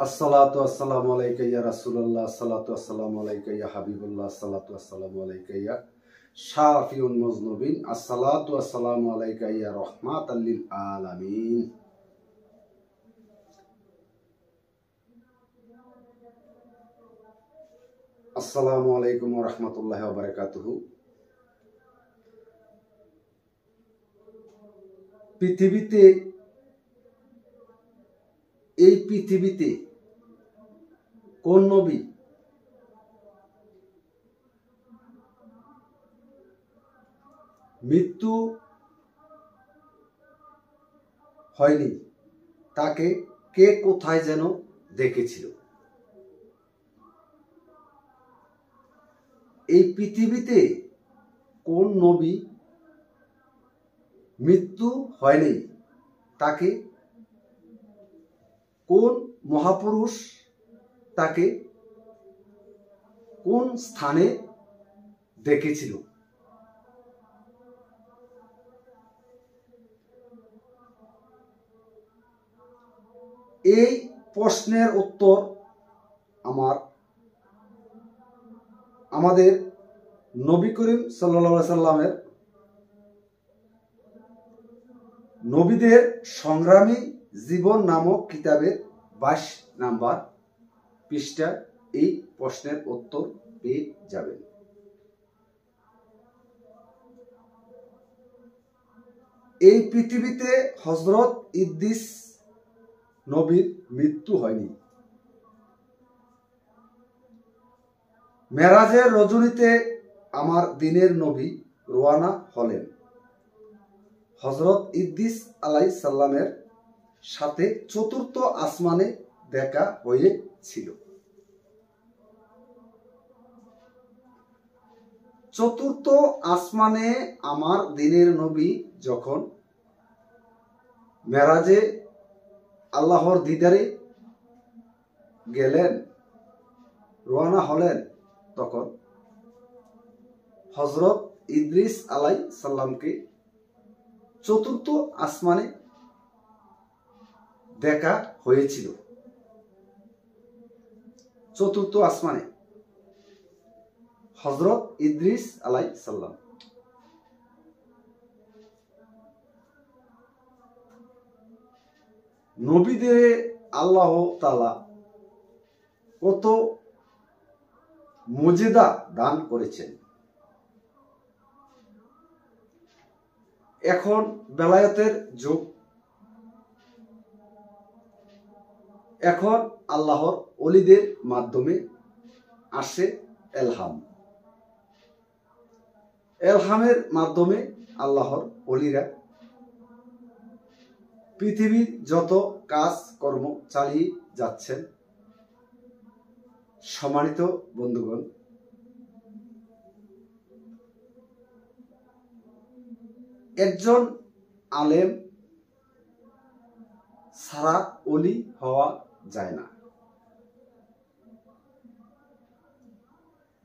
আসসালাতু আসসালামু আলাইকা ইয়া রাসূলুল্লাহ, আসসালাতু আসসালামু আলাইকা ইয়া হাবিবুল্লাহ, আসসালাতু আসসালামু আলাইকা ইয়া শাফিউল মুজনুবিন, আসসালাতু আসসালামু আলাইকা ইয়া রাহমাতাল লিল আলামিন। আসসালামু আলাইকুম ওয়া রাহমাতুল্লাহি ওয়া বারাকাতুহু। এই পৃথিবীতে কোন নবী মৃত্যু হয়নি, তাকে কে কোথায় যেন দেখেছিল। এই পৃথিবীতে কোন নবী মৃত্যু হয়নি, তাকে কোন মহাপুরুষ তাকে কোন স্থানে দেখেছিল। এই প্রশ্নের উত্তর আমাদের নবী করিম সাল্লাল্লাহু আলাইহি সাল্লামের নবীদের সংগ্রামী জীবন নামক কিতাবের 22 নাম্বার পৃষ্ঠা এই প্রশ্নের উত্তর পেয়ে যাবেন। এই পৃথিবীতে হযরত ইদ্রিস নবীর মৃত্যু হয়নি। মেরাজের রজনীতে আমার দিনের নবী রওনা হলেন। হযরত ইদ্রিস আলাইহিস সালামের সাথে চতুর্থ আসমানে দেখা হয়েছিল। চতুর্থ আসমানে আমার দিনের নবী যখন মেরাজে আল্লাহর দিদারে গেলেন, রওনা হলেন, তখন হযরত ইদ্রিস আলাইহিস সালামকে চতুর্থ আসমানে দেখা হয়েছিল। চতুর্থ আসমানে হযরত ইদ্রিস আলাইহিস সালাম। নবীদের আল্লাহ তাআলা কত মুজিজা দান করেছেন। এখন বেলায়েতের যুগ। এখন আল্লাহর ওলিদের মাধ্যমে আসে এলহাম। এলহামের মাধ্যমে আল্লাহর ওলিরা পৃথিবীর যত কাজ কর্ম চালিয়ে যাচ্ছেন। সম্মানিত বন্ধুগণ, একজন আলেম ছাড়া ওলি হওয়া যায় না।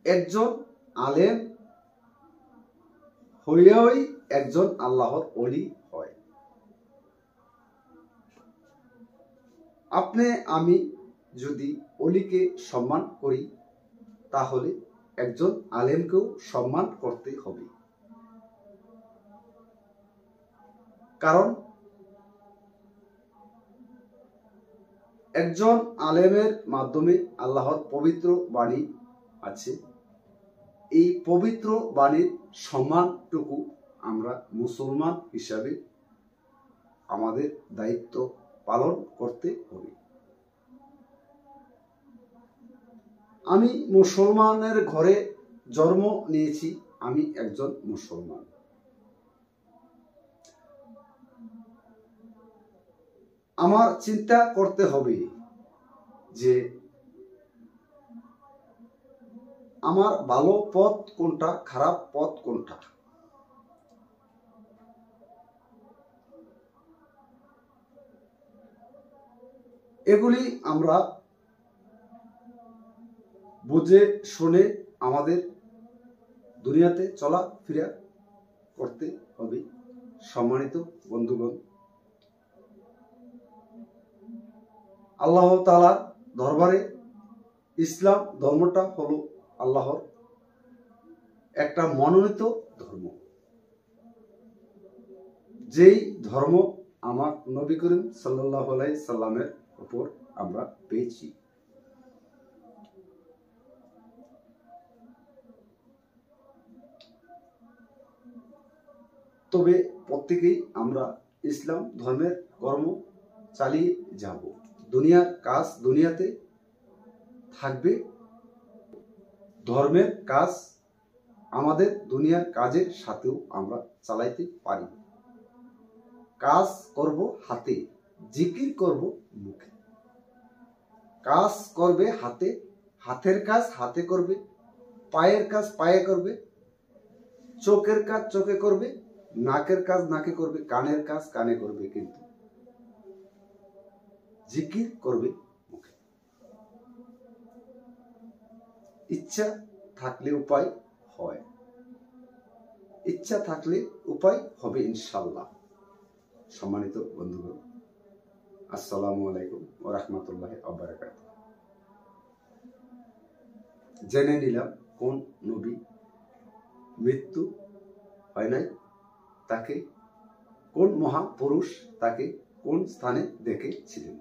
একজন আলেম হইয়াই একজন আল্লাহর ওলি হয়। আপনি আমি যদি ওলিকে সম্মান করি, তাহলে একজন আলেমকেও সম্মান করতে হবে। কারণ একজন আলেমের মাধ্যমে আল্লাহর পবিত্র বাণী আছে। এই পবিত্র বাণীর সম্মানটুকু আমরা মুসলমান হিসাবে আমাদের দায়িত্ব পালন করতে হবে। আমি মুসলমানের ঘরে জন্ম নিয়েছি, আমি একজন মুসলমান। আমার চিন্তা করতে হবে যে আমার ভালো পথ কোনটা, খারাপ পথ কোনটা। এগুলি আমরা বুঝে শুনে আমাদের দুনিয়াতে চলাফেরা করতে হবে। সম্মানিত বন্ধুগণ, আল্লাহ তাআলা দরবারে ইসলাম ধর্মটা হলো আল্লাহর একটা মনোনীত ধর্ম, যেই ধর্ম আমার নবী করিম সাল্লাল্লাহু আলাইহি সাল্লামের উপর আমরা পেয়েছি। তবে প্রত্যেকেই আমরা ইসলাম ধর্মের কর্ম চালিয়ে যাব। দুনিয়ার কাজ দুনিয়াতে থাকবে, ধর্মের কাজ আমাদের দুনিয়ার কাজের সাথেও আমরা চালাইতে পারি। কাজ করব হাতে, জিকির করব মুখে। কাজ করবে হাতে, হাতের কাজ হাতে করবে, পায়ের কাজ পায়ে করবে, চোখের কাজ চোখে করবে, নাকের কাজ নাকে করবে, কানের কাজ কানে করবে, কিন্তু জিকির করবে মুখে। ইচ্ছা থাকলে উপায় হয়, ইচ্ছা থাকলে উপায় হবে ইনশাআল্লাহ। সম্মানিত বন্ধুগণ, আসসালামু আলাইকুম ওয়া রাহমাতুল্লাহি ওয়া বারাকাতুহু। জেনে নিলাম কোন নবী মৃত্যু হয় নাই, তাকে কোন মহাপুরুষ তাকে কোন স্থানে দেখেছিলেন।